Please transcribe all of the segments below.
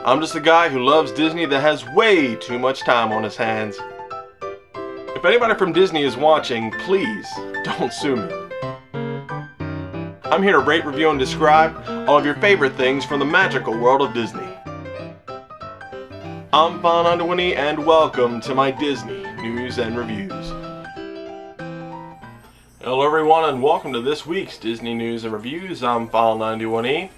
I'm just a guy who loves Disney that has way too much time on his hands. If anybody from Disney is watching, please don't sue me. I'm here to rate, review, and describe all of your favorite things from the magical world of Disney. I'm File91e and welcome to my Disney news and reviews. Hello everyone and welcome to this week's Disney news and reviews. I'm File91e.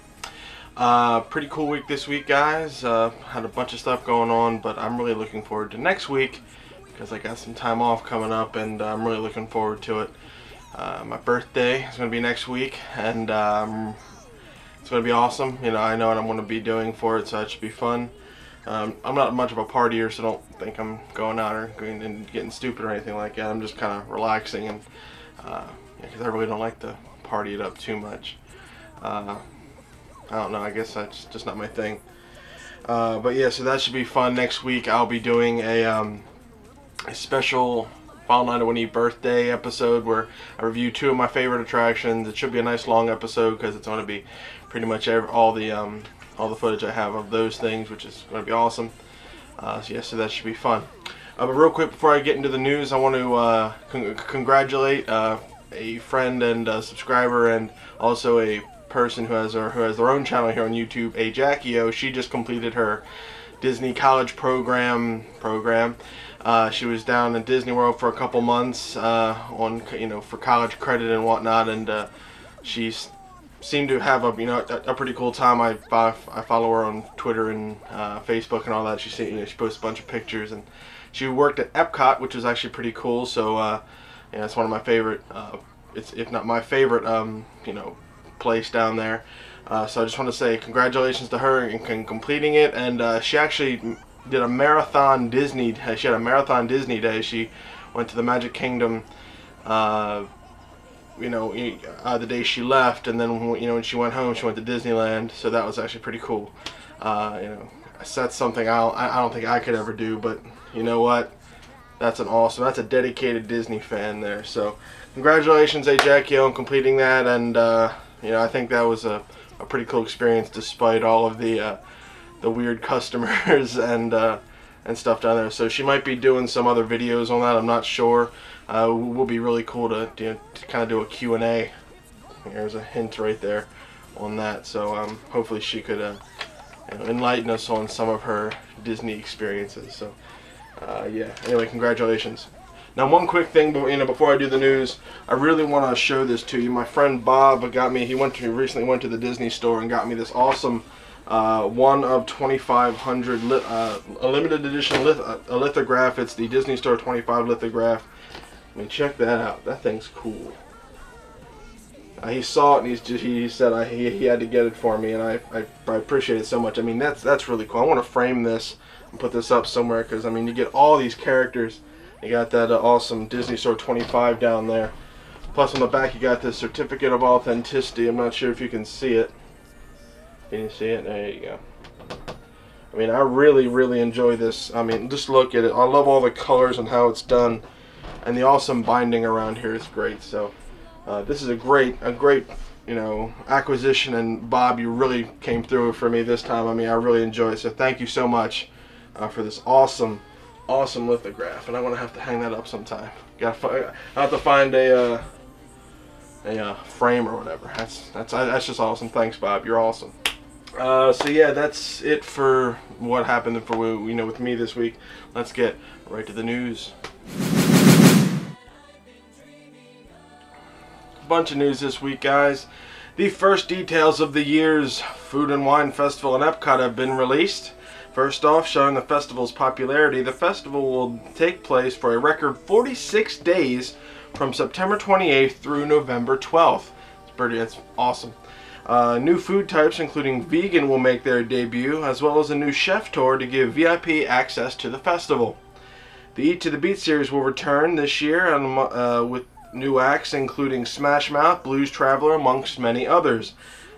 Pretty cool week this week, guys. Had a bunch of stuff going on, but I'm really looking forward to next week because I got some time off coming up and I'm really looking forward to it. My birthday is going to be next week and it's going to be awesome. You know, I know what I'm going to be doing for it, so that should be fun. I'm not much of a partier, so don't think I'm going out or going and getting stupid or anything like that. I'm just kind of relaxing and because I really don't like to party it up too much. I don't know, I guess that's just not my thing. But yeah, so that should be fun. Next week I'll be doing a special File91e birthday episode where I review two of my favorite attractions. It should be a nice long episode because it's going to be pretty much all the footage I have of those things, which is going to be awesome. So yeah, so that should be fun. But real quick before I get into the news, I want to congratulate a friend and a subscriber and also a person who has their own channel here on YouTube, a Jackie-O. She just completed her Disney college program. She was down in Disney World for a couple months for college credit and whatnot, and she seemed to have a pretty cool time. I follow her on Twitter and Facebook and all that. She posts a bunch of pictures, and she worked at Epcot, which is actually pretty cool. So it's one of my favorite, if not my favorite, place down there. So I just want to say congratulations to her in completing it. And she actually did a marathon Disney. She had a marathon Disney day. She went to the Magic Kingdom, the day she left, and then when she went home, she went to Disneyland. So that was actually pretty cool. That's something I don't think I could ever do, but you know what? That's a dedicated Disney fan there. So congratulations, Jackie-O, on completing that. And I think that was a pretty cool experience despite all of the weird customers and stuff down there. So she might be doing some other videos on that. I'm not sure. Will be really cool to kind of do a Q&A. There's a hint right there on that. So hopefully she could enlighten us on some of her Disney experiences. So yeah. Anyway, congratulations. Now, one quick thing, before I do the news, I really want to show this to you. My friend Bob got me. He recently went to the Disney store and got me this awesome 1 of 2,500 a limited edition lithograph. It's the Disney Store 25 lithograph. I mean, check that out. That thing's cool. He saw it and he said he had to get it for me, and I appreciate it so much. I mean, that's really cool. I want to frame this and put this up somewhere because you get all these characters. You got that awesome Disney Store 25 down there. Plus on the back you got this certificate of authenticity. I'm not sure if you can see it. Can you see it? There you go. I mean, I really enjoy this. I mean, just look at it. I love all the colors and how it's done. And the awesome binding around here is great. So this is a great acquisition, and Bob, you really came through for me this time. I mean, I really enjoy it. So thank you so much for this awesome lithograph, and I'm gonna have to hang that up sometime. I have to find a frame or whatever. That's just awesome. Thanks, Bob. You're awesome. So yeah, that's it for what happened with me this week. Let's get right to the news. A bunch of news this week, guys. The first details of the year's Food and Wine Festival in Epcot have been released. First off, showing the festival's popularity, the festival will take place for a record 46 days from September 28th through November 12th. It's awesome. New food types, including vegan, will make their debut, as well as a new chef tour to give VIP access to the festival. The Eat to the Beat series will return this year with new acts, including Smash Mouth, Blues Traveler, amongst many others.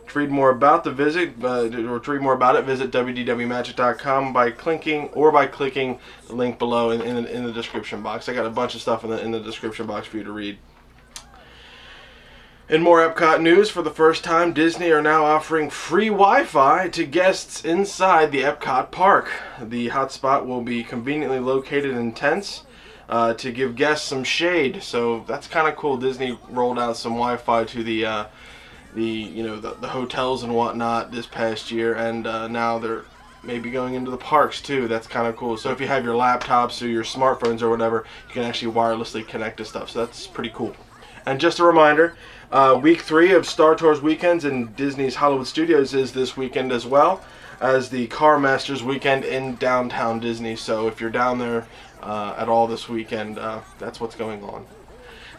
To read more about it, visit www.magic.com by clicking the link below in the description box. I got a bunch of stuff in the description box for you to read. In more Epcot news, for the first time, Disney are now offering free Wi-Fi to guests inside the Epcot park. The hotspot will be conveniently located in tents to give guests some shade. So that's kind of cool. Disney rolled out some Wi-Fi to the hotels and whatnot this past year, and now they're maybe going into the parks too. That's kind of cool. So if you have your laptops or your smartphones or whatever, you can actually wirelessly connect to stuff. So that's pretty cool. And just a reminder, week 3 of Star Tours weekends in Disney's Hollywood Studios is this weekend, as well as the Car Masters weekend in downtown Disney. So if you're down there at all this weekend, that's what's going on.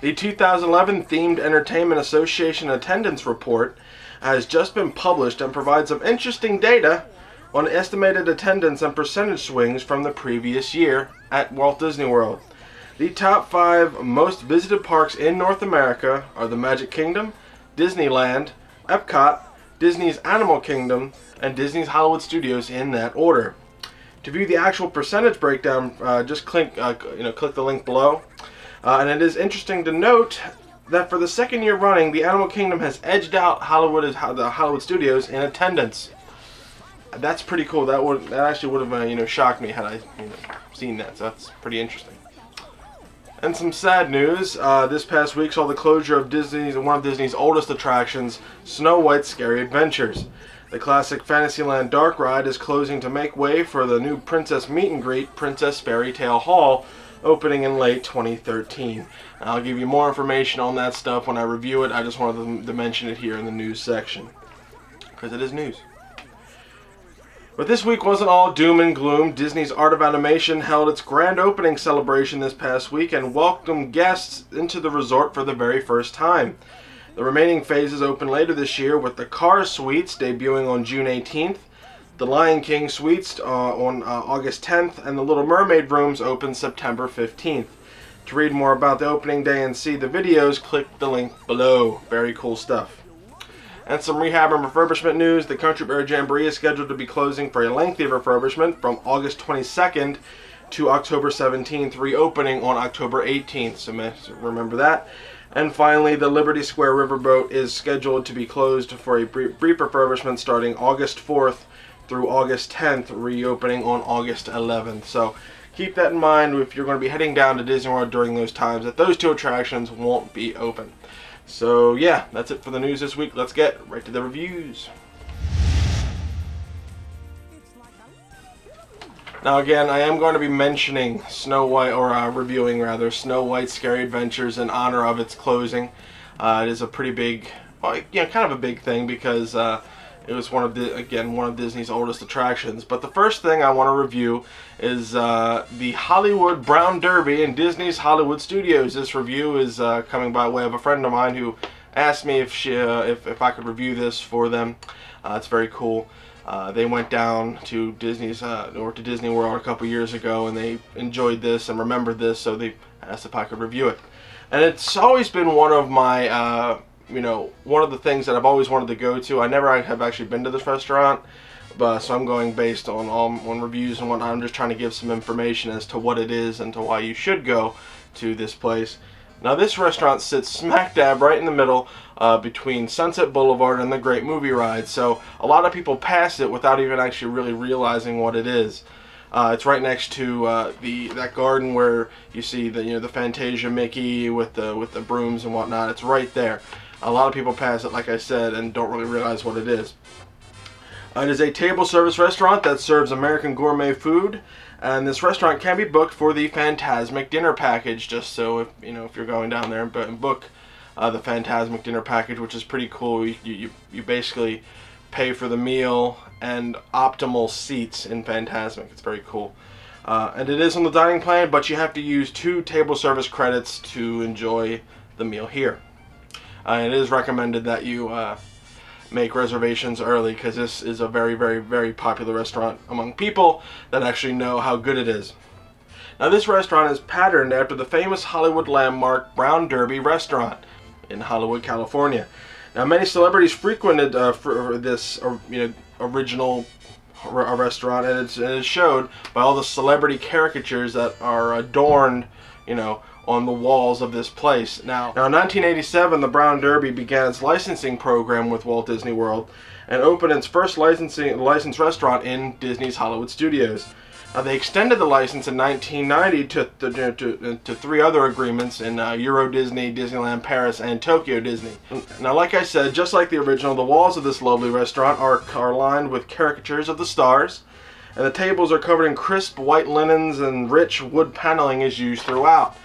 The 2011 Themed Entertainment Association attendance report has just been published and provides some interesting data on estimated attendance and percentage swings from the previous year at Walt Disney World. The top 5 most visited parks in North America are the Magic Kingdom, Disneyland, Epcot, Disney's Animal Kingdom, and Disney's Hollywood Studios, in that order. To view the actual percentage breakdown, just click the link below. And it is interesting to note that for the second year running, the Animal Kingdom has edged out the Hollywood Studios in attendance. That's pretty cool. That actually would have shocked me had I seen that. So that's pretty interesting. And some sad news. This past week saw the closure of one of Disney's oldest attractions, Snow White's Scary Adventures. The classic Fantasyland dark ride is closing to make way for the new Princess Meet and Greet, Princess Fairy Tale Hall, opening in late 2013. And I'll give you more information on that stuff when I review it. I just wanted to mention it here in the news section, because it is news. But this week wasn't all doom and gloom. Disney's Art of Animation held its grand opening celebration this past week and welcomed guests into the resort for the very first time. The remaining phases open later this year, with the Cars Suites debuting on June 18th, the Lion King Suites on August 10th, and the Little Mermaid rooms open September 15th. To read more about the opening day and see the videos, click the link below. Very cool stuff. And some rehab and refurbishment news. The Country Bear Jamboree is scheduled to be closing for a lengthy refurbishment from August 22nd to October 17th, reopening on October 18th, so remember that. And finally, the Liberty Square Riverboat is scheduled to be closed for a brief refurbishment starting August 4th through August 10th, reopening on August 11th. So keep that in mind if you're going to be heading down to Disney World during those times, that those 2 attractions won't be open. So yeah, that's it for the news this week. Let's get right to the reviews. Now again, I am going to be mentioning Snow White, or reviewing rather, Snow White's Scary Adventures in honor of its closing. It is a pretty big, well, kind of a big thing, because it was one of Disney's oldest attractions. But the first thing I want to review is the Hollywood Brown Derby in Disney's Hollywood Studios. This review is coming by way of a friend of mine who asked me if I could review this for them. It's very cool. They went down to Disney World a couple years ago, and they enjoyed this and remembered this, so they asked if I could review it. And it's always been one of my one of the things that I've always wanted to go to. I never have actually been to this restaurant, but so I'm going based on reviews and whatnot. I'm just trying to give some information as to what it is and to why you should go to this place. Now, this restaurant sits smack dab right in the middle between Sunset Boulevard and the Great Movie Ride. So a lot of people pass it without even actually really realizing what it is. It's right next to that garden where you see the Fantasia Mickey with the brooms and whatnot. It's right there. A lot of people pass it, like I said, and don't really realize what it is. It is a table service restaurant that serves American gourmet food, and this restaurant can be booked for the Fantasmic Dinner Package. Just so if you're going down there and book the Fantasmic Dinner Package, which is pretty cool. You basically pay for the meal and optimal seats in Fantasmic. It's very cool. And it is on the dining plan, but you have to use 2 table service credits to enjoy the meal here. And it is recommended that you make reservations early, because this is a very, very, very popular restaurant among people that actually know how good it is. Now, this restaurant is patterned after the famous Hollywood landmark Brown Derby restaurant in Hollywood, California. Now, many celebrities frequented this original restaurant, and it is showed by all the celebrity caricatures that are adorned on the walls of this place. Now in 1987, the Brown Derby began its licensing program with Walt Disney World and opened its first licensed restaurant in Disney's Hollywood Studios. They extended the license in 1990 to 3 other agreements in Euro Disney, Disneyland Paris, and Tokyo Disney. Now, like I said, just like the original, the walls of this lovely restaurant are lined with caricatures of the stars, and the tables are covered in crisp white linens, and rich wood paneling is used throughout.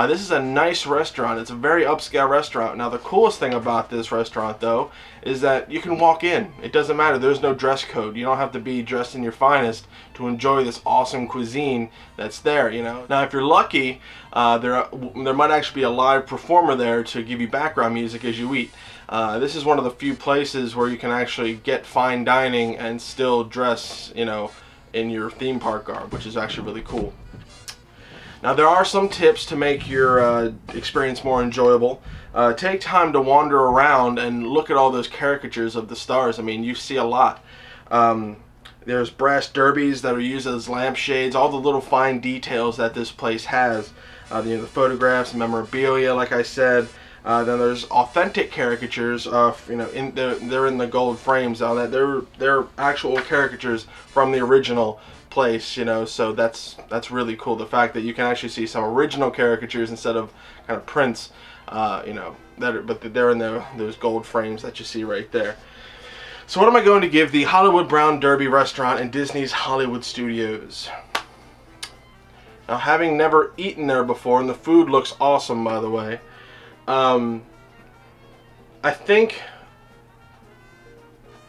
This is a nice restaurant. It's a very upscale restaurant. Now, the coolest thing about this restaurant, though, is that you can walk in. It doesn't matter. There's no dress code. You don't have to be dressed in your finest to enjoy this awesome cuisine that's there, you know. Now, if you're lucky, there might actually be a live performer there to give you background music as you eat. This is one of the few places where you can actually get fine dining and still dress, you know, in your theme park garb, which is actually really cool. Now, there are some tips to make your experience more enjoyable. Take time to wander around and look at all those caricatures of the stars. I mean, you see a lot. There's brass derbies that are used as lampshades, all the little fine details that this place has. You know, the photographs, memorabilia, like I said. Then there's authentic caricatures of, you know, they're in the gold frames. Now that they're actual caricatures from the original place, you know, so that's really cool. The fact that you can actually see some original caricatures instead of kind of prints, you know, but they're in those gold frames that you see right there. So what am I going to give the Hollywood Brown Derby restaurant in Disney's Hollywood Studios? Now, having never eaten there before, and the food looks awesome, by the way, I think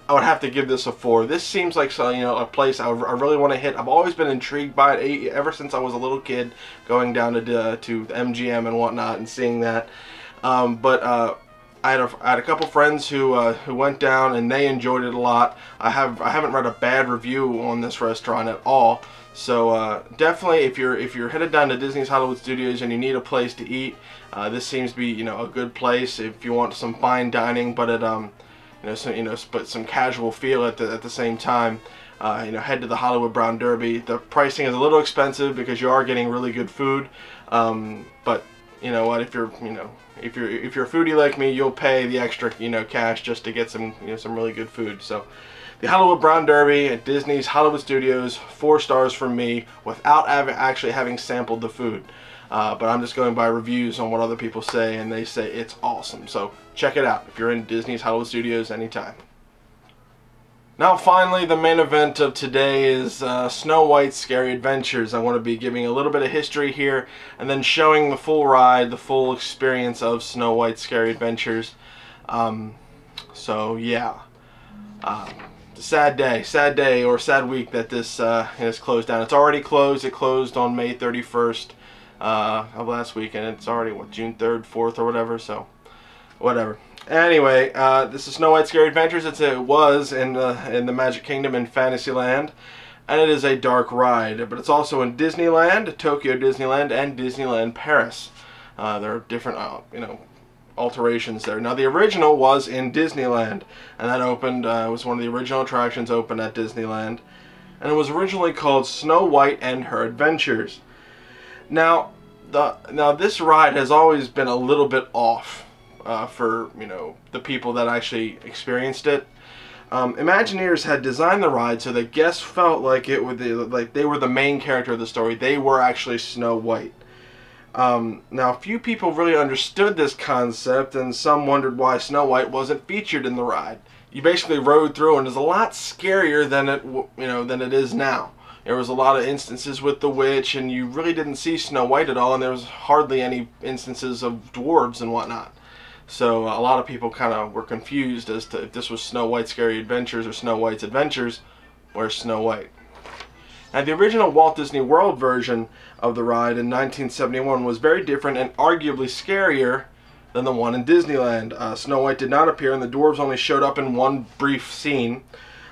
I would have to give this a 4. This seems like, you know, a place I really want to hit. I've always been intrigued by it ever since I was a little kid, going down to MGM and whatnot and seeing that. I had a couple friends who went down and they enjoyed it a lot. I haven't read a bad review on this restaurant at all. So definitely, if you're headed down to Disney's Hollywood Studios and you need a place to eat, this seems to be, you know, a good place if you want some fine dining, but at but some casual feel at the same time. You know, head to the Hollywood Brown Derby. The pricing is a little expensive because you are getting really good food. But you know what? If you're a foodie like me, you'll pay the extra, you know, cash just to get some really good food. So, the Hollywood Brown Derby at Disney's Hollywood Studios, 4 stars from me, without actually having sampled the food. But I'm just going by reviews on what other people say, and they say it's awesome. So check it out if you're in Disney's Hollywood Studios anytime. Now finally, the main event of today is Snow White's Scary Adventures. I want to be giving a little bit of history here and then showing the full ride, the full experience of Snow White's Scary Adventures. So yeah, sad day or sad week that this is closed down. It's already closed. It closed on May 31st. Of last week, and it's already, what, June 3rd, 4th, or whatever, so whatever. Anyway, this is Snow White's Scary Adventures. It was in the Magic Kingdom in Fantasyland, and it is a dark ride, but it's also in Disneyland, Tokyo Disneyland, and Disneyland Paris. There are different, you know, alterations there. Now, the original was in Disneyland, and that opened, was one of the original attractions opened at Disneyland, and it was originally called Snow White and Her Adventures. Now this ride has always been a little bit off for, you know, the people that actually experienced it. Imagineers had designed the ride so that guests felt like they were the main character of the story. They were actually Snow White. Now, few people really understood this concept, and some wondered why Snow White wasn't featured in the ride. You basically rode through, and it's a lot scarier than it is now. There was a lot of instances with the witch, and you really didn't see Snow White at all, and there was hardly any instances of dwarves and whatnot. So a lot of people kind of were confused as to if this was Snow White's Scary Adventures or Snow White's Adventures. Where's Snow White? Now, the original Walt Disney World version of the ride in 1971 was very different and arguably scarier than the one in Disneyland. Snow White did not appear, and the dwarves only showed up in one brief scene.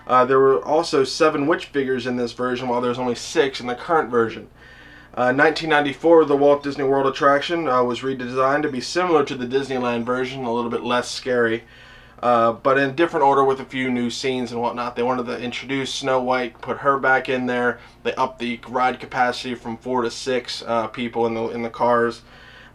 There were also 7 witch figures in this version, while there's only 6 in the current version. 1994, the Walt Disney World attraction was redesigned to be similar to the Disneyland version, a little bit less scary, but in a different order with a few new scenes and whatnot. They wanted to introduce Snow White, put her back in there. They upped the ride capacity from 4 to 6 people in the cars.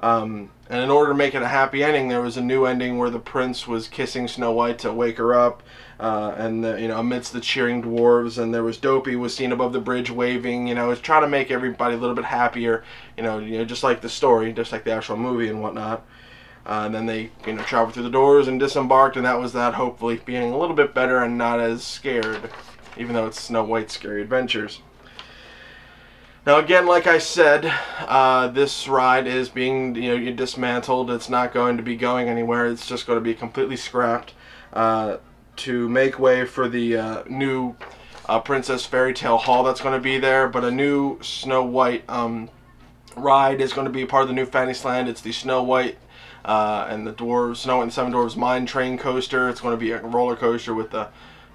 And in order to make it a happy ending, there was a new ending where the prince was kissing Snow White to wake her up, and you know, amidst the cheering dwarves, and there was Dopey was seen above the bridge waving. You know, it's trying to make everybody a little bit happier. You know, just like the story, just like the actual movie and whatnot. And then they, you know, traveled through the doors and disembarked, and that was that. Hopefully, being a little bit better and not as scared, even though it's Snow White's Scary Adventures. Now again, like I said, this ride is being, you know, dismantled. It's not going to be going anywhere. It's just going to be completely scrapped to make way for the new Princess Fairy Tale Hall that's going to be there. But a new Snow White ride is going to be part of the new Fantasyland. It's the Snow White and the Dwarves, Snow White and the Seven Dwarves Mine Train Coaster. It's going to be a roller coaster with the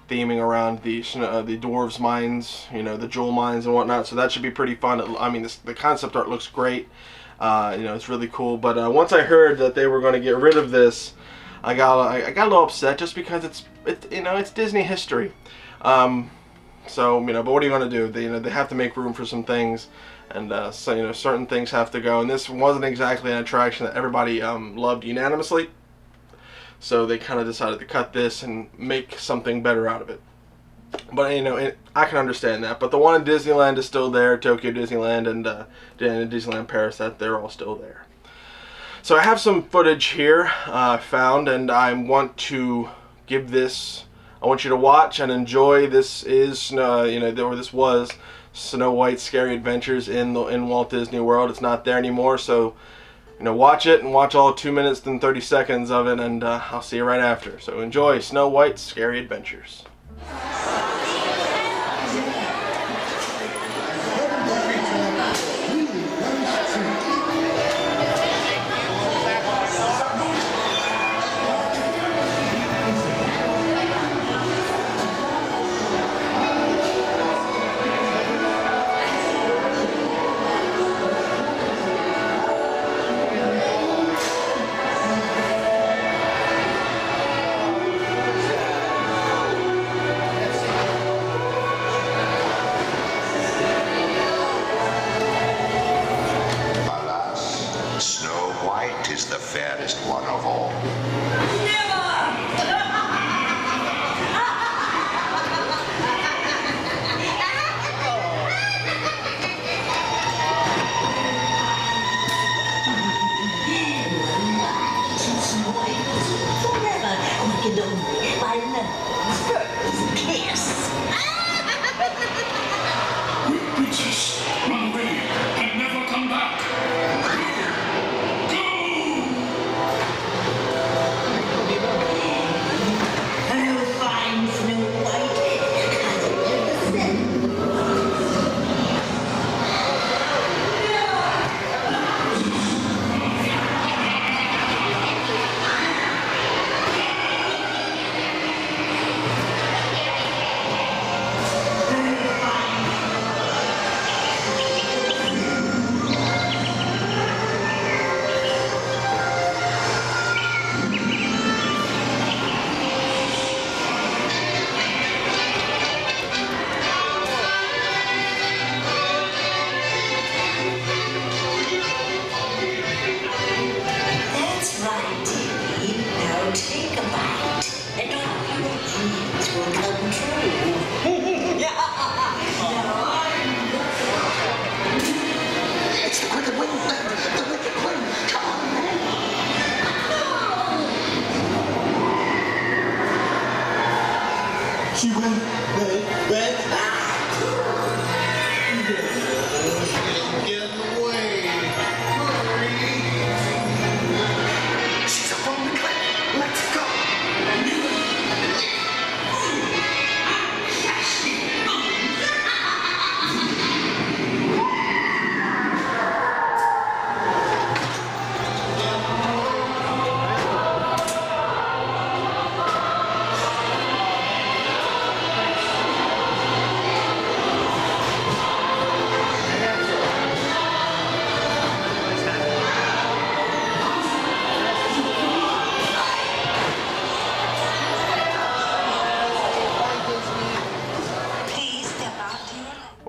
theming around the dwarves' mines, you know, the jewel mines and whatnot. So that should be pretty fun. I mean, the concept art looks great. You know, it's really cool. But once I heard that they were going to get rid of this, I got a little upset, just because it's you know, it's Disney history. So you know, but what are you going to do? They have to make room for some things, and so you know, certain things have to go. And this wasn't exactly an attraction that everybody loved unanimously. So they kind of decided to cut this and make something better out of it. But you know, I can understand that. But the one in Disneyland is still there, Tokyo Disneyland and Disneyland Paris. They're all still there. So I have some footage here found, and I want to give this. I want you to watch and enjoy. This is you know, or this was Snow White's Scary Adventures in Walt Disney World. It's not there anymore, so. You know, watch it and watch all 2 minutes and 30 seconds of it, and I'll see you right after. So enjoy Snow White's Scary Adventures.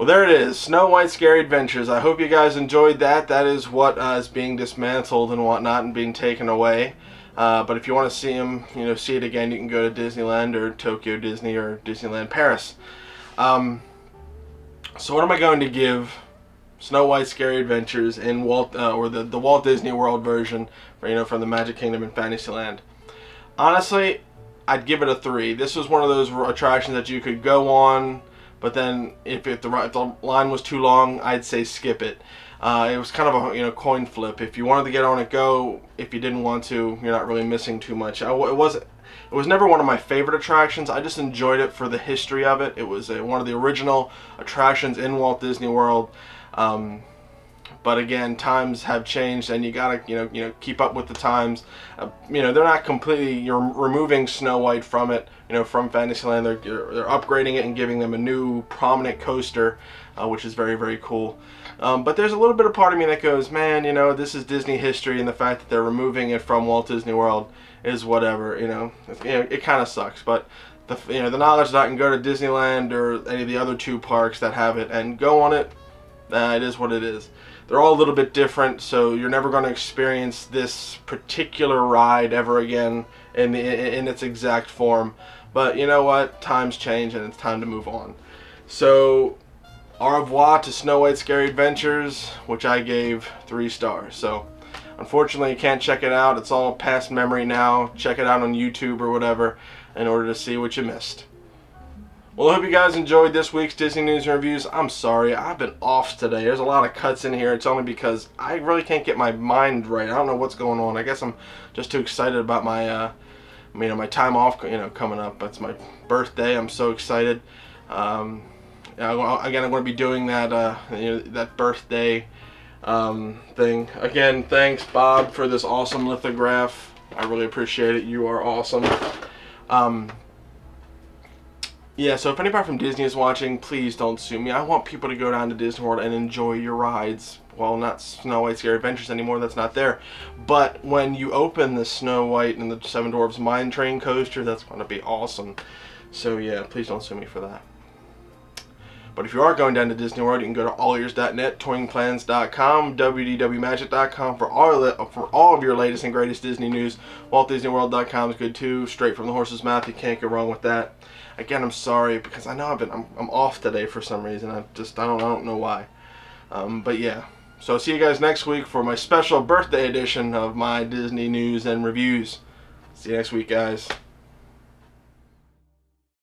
Well, there it is, Snow White Scary Adventures. I hope you guys enjoyed that. That is what is being dismantled and whatnot and being taken away. But if you want to see them, see it again, you can go to Disneyland or Tokyo Disney or Disneyland Paris. So what am I going to give Snow White Scary Adventures in the Walt Disney World version, from the Magic Kingdom and Fantasyland? Honestly, I'd give it a 3. This was one of those attractions that you could go on, but then if the line was too long, I'd say skip it. It was kind of a coin flip. If you wanted to get on it, go. If you didn't want to, you're not really missing too much. It was never one of my favorite attractions. I just enjoyed it for the history of it. It was one of the original attractions in Walt Disney World. But again, times have changed, and you gotta keep up with the times. They're not completely. You're removing Snow White from it. From Fantasyland, they're upgrading it and giving them a new prominent coaster, which is very, very cool. But there's a little bit of part of me that goes, man, this is Disney history, and the fact that they're removing it from Walt Disney World is whatever. It kind of sucks. But the knowledge that I can go to Disneyland or any of the other 2 parks that have it and go on it, it is what it is. They're all a little bit different, so you're never going to experience this particular ride ever again in its exact form. But you know what? Times change, and it's time to move on. So, au revoir to Snow White Scary Adventures, which I gave 3 stars. So, unfortunately, you can't check it out. It's all past memory now. Check it out on YouTube or whatever in order to see what you missed. Well, I hope you guys enjoyed this week's Disney News and Reviews. I'm sorry, I've been off today. There's a lot of cuts in here. It's only because I really can't get my mind right. I don't know what's going on. I guess I'm just too excited about my, my time off, coming up. That's my birthday. I'm so excited. Again, I'm going to be doing that, that birthday thing. Again, thanks, Bob, for this awesome lithograph. I really appreciate it. You are awesome. Yeah, so if anybody from Disney is watching, please don't sue me. I want people to go down to Disney World and enjoy your rides. Well, not Snow White Scary Adventures anymore, that's not there. But when you open the Snow White and the Seven Dwarfs Mine Train coaster, that's going to be awesome. So yeah, please don't sue me for that. But if you are going down to Disney World, you can go to allears.net, touringplans.com, wdwmagic.com for all of your latest and greatest Disney news. WaltDisneyWorld.com is good too. Straight from the horse's mouth. You can't go wrong with that. Again, I'm sorry because I know I'm off today for some reason. I don't know why. But yeah. So see you guys next week for my special birthday edition of my Disney news and reviews. See you next week, guys.